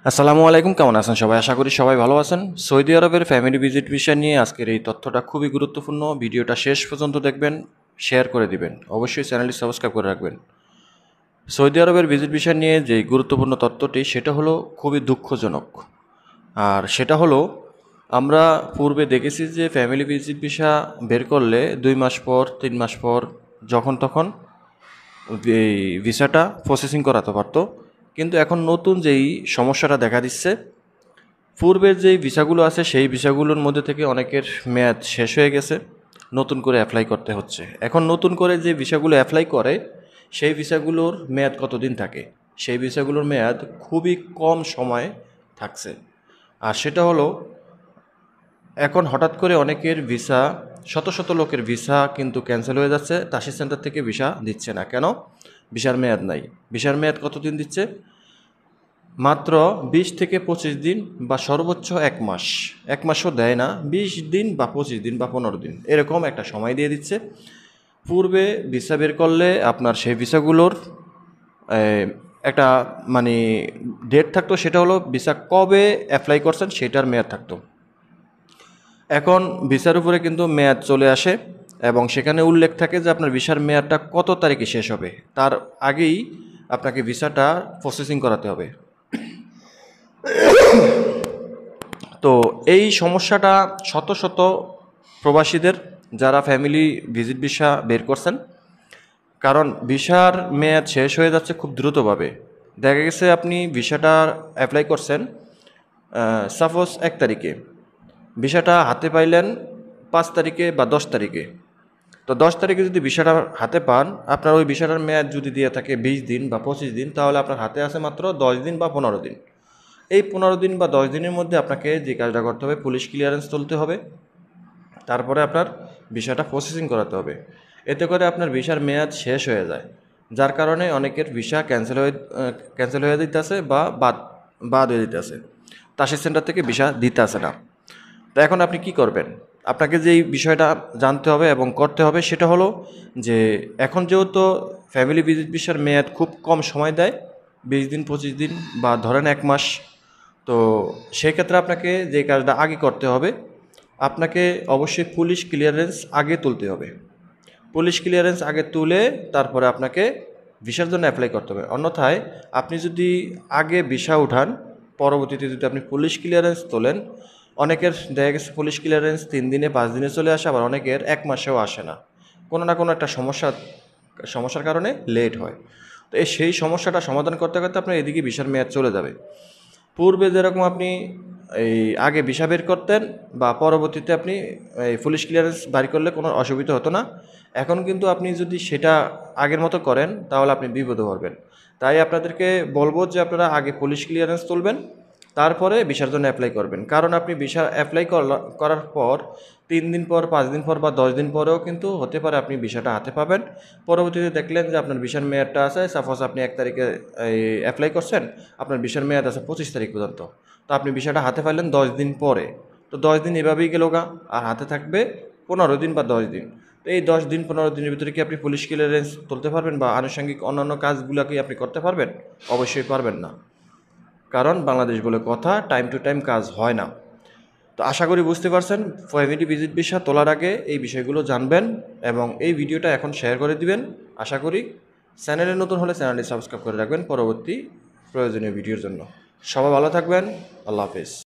আসসালামু আলাইকুম, কেমন আছেন সবাই? আশা করি সবাই ভালো আছেন। সৌদি আরবের ফ্যামিলি ভিজিট ভিসা নিয়ে আজকের এই তথ্যটা খুবই গুরুত্বপূর্ণ। ভিডিওটা শেষ পর্যন্ত দেখবেন, শেয়ার করে দিবেন, অবশ্যই চ্যানেলটি সাবস্ক্রাইব করে রাখবেন। সৌদি আরবের ভিজিট ভিসা নিয়ে যে গুরুত্বপূর্ণ তথ্যটি সেটা হলো খুবই দুঃখজনক। আর সেটা হলো, আমরা পূর্বে দেখেছি যে ফ্যামিলি ভিজিট ভিসা বের করলে 2 মাস পর 3 মাস পর যখন তখন এই ভিসাটা প্রসেসিং করাতে পারতো। কিন্তু এখন নতুন যেই সমস্যাটা দেখা দিচ্ছে, পূর্বের যেই ভিসাগুলো আছে সেই ভিসাগুলোর মধ্যে থেকে অনেকের মেয়াদ শেষ হয়ে গেছে, নতুন করে অ্যাপ্লাই করতে হচ্ছে। এখন নতুন করে যে ভিসাগুলো অ্যাপ্লাই করে সেই ভিসাগুলোর মেয়াদ কতদিন থাকে? সেই ভিসাগুলোর মেয়াদ খুবই কম সময় থাকছে। আর সেটা হলো, এখন হঠাৎ করে অনেকের ভিসা, শত শত লোকের ভিসা কিন্তু ক্যান্সেল হয়ে যাচ্ছে। তাসির সেন্টার থেকে ভিসা দিচ্ছে না কেন? ভিসার মেয়াদ নাই। ভিসার মেয়াদ কতদিন দিচ্ছে? মাত্র 20 থেকে 25 দিন বা সর্বোচ্চ 1 মাস। 1 মাসও দেয় না, 20 দিন বা 25 দিন বা 15 দিন এরকম একটা সময় দিয়ে দিচ্ছে। পূর্বে ভিসা বের করলে আপনার সেই ভিসাগুলোর একটা মানে ডেট থাকতো, সেটা হলো ভিসা কবে অ্যাপ্লাই করছেন সেটার মেয়াদ থাকতো। এখন ভিসার উপরে কিন্তু মেয়াদ চলে আসে এবং সেখানে উল্লেখ থাকে যে আপনার ভিসার মেয়াদটা কত তারিখে শেষ হবে, তার আগেই আপনাকে ভিসাটা প্রসেসিং করাতে হবে। তো এই সমস্যাটা শত শত প্রবাসীদের, যারা ফ্যামিলি ভিজিট ভিসা বের করছেন, কারণ ভিসার মেয়াদ শেষ হয়ে যাচ্ছে খুব দ্রুতভাবে। দেখা গেছে আপনি ভিসাটা অ্যাপ্লাই করছেন সাপোজ 1 তারিখে, ভিসাটা হাতে পাইলেন 5 তারিখে বা 10 তারিখে। তো 10 তারিখে যদি ভিসাটা হাতে পান, আপনার ওই ভিসাটার মেয়াদ যদি দিয়ে থাকে 20 দিন বা 25 দিন, তাহলে আপনার হাতে আছে মাত্র 10 দিন বা 15 দিন। এই 15 দিন বা 10 দিনের মধ্যে আপনাকে যে কাজটা করতে হবে, পুলিশ ক্লিয়ারেন্স তুলতে হবে, তারপরে আপনার ভিসাটা প্রসেসিং করাতে হবে। এতে করে আপনার ভিসার মেয়াদ শেষ হয়ে যায়, যার কারণে অনেকের ভিসা ক্যান্সেল হয়ে দিতেছে বা বাদ হয়ে দিতেছে। তাসির সেন্টার থেকে ভিসা দিতে আসে না। তো এখন আপনি কি করবেন? আপনাকে যেই বিষয়টা জানতে হবে এবং করতে হবে সেটা হলো যে, এখন যেহেতু ফ্যামিলি ভিজিট ভিসার মেয়াদ খুব কম সময় দেয়, 20 দিন 25 দিন বা ধরেন 1 মাস। তো সেক্ষেত্রে আপনাকে যে কাজটা আগে করতে হবে, আপনাকে অবশ্যই পুলিশ ক্লিয়ারেন্স আগে তুলতে হবে। পুলিশ ক্লিয়ারেন্স আগে তুলে তারপরে আপনাকে ভিসার জন্য অ্যাপ্লাই করতে হবে। অন্যথায় আপনি যদি আগে ভিসা উঠান, পরবর্তীতে যদি আপনি পুলিশ ক্লিয়ারেন্স তোলেন, অনেকের দেখা গেছে পুলিশ ক্লিয়ারেন্স 3 দিনে 5 দিনে চলে আসে, আবার অনেকের 1 মাসেও আসে না। কোনো না কোনো একটা সমস্যার কারণে লেট হয়। তো সেই সমস্যাটা সমাধান করতে করতে আপনার এদিকে ভিসার মেয়াদ চলে যাবে। পূর্বে যেরকম আপনি এই আগে ভিসা বের করতেন বা পরবর্তীতে আপনি এই পুলিশ ক্লিয়ারেন্স বাড়ি করলে কোনো অসুবিধা হতো না। এখন কিন্তু আপনি যদি সেটা আগের মতো করেন তাহলে আপনি বিপদে পড়বেন। তাই আপনাদেরকে বলবো যে আপনারা আগে পুলিশ ক্লিয়ারেন্স তুলবেন, তারপরে ভিসার জন্য অ্যাপ্লাই করবেন। কারণ আপনি ভিসা অ্যাপ্লাই করার পর 3 দিন পর, 5 দিন পর বা 10 দিন পরেও কিন্তু হতে পারে আপনি ভিসাটা হাতে পাবেন। পরবর্তীতে দেখলেন যে আপনার ভিসার মেয়াদটা আছে, সাপোজ আপনি 1 তারিখে অ্যাপ্লাই করছেন, আপনার ভিসার মেয়াদ আছে 25 তারিখ পর্যন্ত। তো আপনি ভিসাটা হাতে পাইলেন 10 দিন পরে। তো 10 দিন এভাবেই গেল গা, আর হাতে থাকবে 15 দিন বা 10 দিন। তো এই 10 দিন 15 দিনের ভিতরে কি আপনি পুলিশ ক্লিয়ারেন্স তুলতে পারবেন বা আনুষঙ্গিক অন্যান্য কাজগুলো কি আপনি করতে পারবেন? অবশ্যই পারবেন না, কারণ বাংলাদেশ বলে কথা, টাইম টু টাইম কাজ হয় না। তো আশা করি বুঝতে পারছেন। ফ্যামিলি ভিজিট ভিসা তোলার আগে এই বিষয়গুলো জানবেন এবং এই ভিডিওটা এখন শেয়ার করে দিবেন। আশা করি চ্যানেলে নতুন হলে চ্যানেলটি সাবস্ক্রাইব করে রাখবেন পরবর্তী প্রয়োজনীয় ভিডিওর জন্য। সবাই ভালো থাকবেন। আল্লাহ হাফেজ।